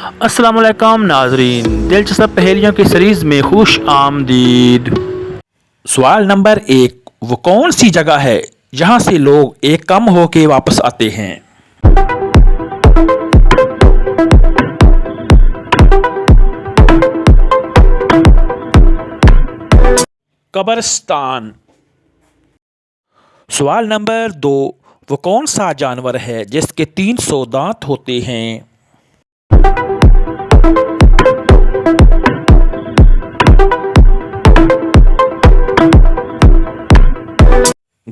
السلام علیکم ناظرین، دلچسپ پہیلیوں کی سیریز میں خوش آمدید۔ سوال نمبر 1، وہ کون سی جگہ ہے جہاں سے لوگ ایک کم ہو کے واپس آتے ہیں؟ قبرستان۔ سوال نمبر 2، وہ کون سا جانور ہے جس کے 300 دانت ہوتے ہیں؟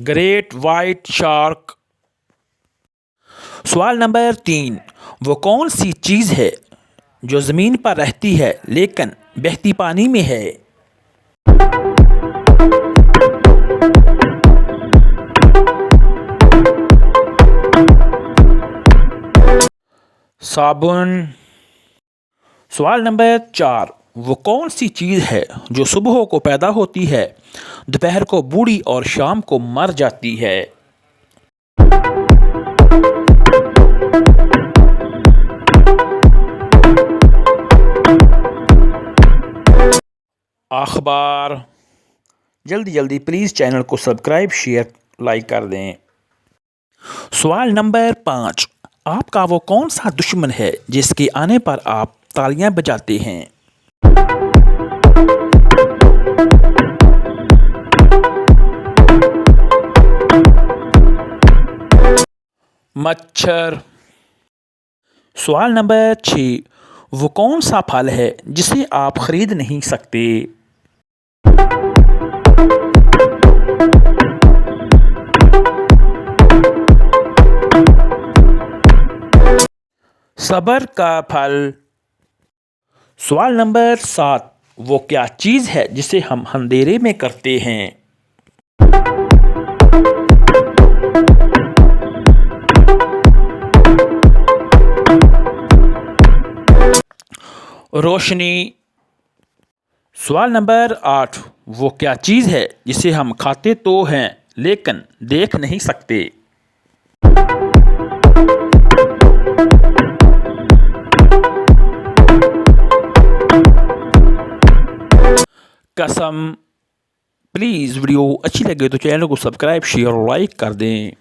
Great white shark. سوال نمبر 3، وہ کون سی چیز ہے جو زمین پر رہتی ہے لیکن بہتی پانی میں ہے؟ صابن۔ سوال نمبر 4، وہ کون سی چیز ہے جو صبح کو پیدا ہوتی ہے، دوپہر کو بوڑھی اور شام کو مر جاتی ہے؟ اخبار۔ جلدی پلیز چینل کو سبسکرائب، شیئر، لائک کر دیں۔ سوال نمبر 5، آپ کا وہ کون سا دشمن ہے جس کے آنے پر آپ تالیاں بجاتے ہیں؟ مچھر۔ سوال نمبر 6، وہ کون سا پھل ہے جسے آپ خرید نہیں سکتے؟ صبر کا پھل۔ سوال نمبر 7، وہ کیا چیز ہے جسے ہم اندھیرے میں کرتے ہیں؟ روشنی۔ سوال نمبر 8، وہ کیا چیز ہے جسے ہم کھاتے تو ہیں لیکن دیکھ نہیں سکتے؟ قسم۔ پلیز ویڈیو اچھی لگے تو چینل کو سبسکرائب، شیئر اور لائک کر دیں۔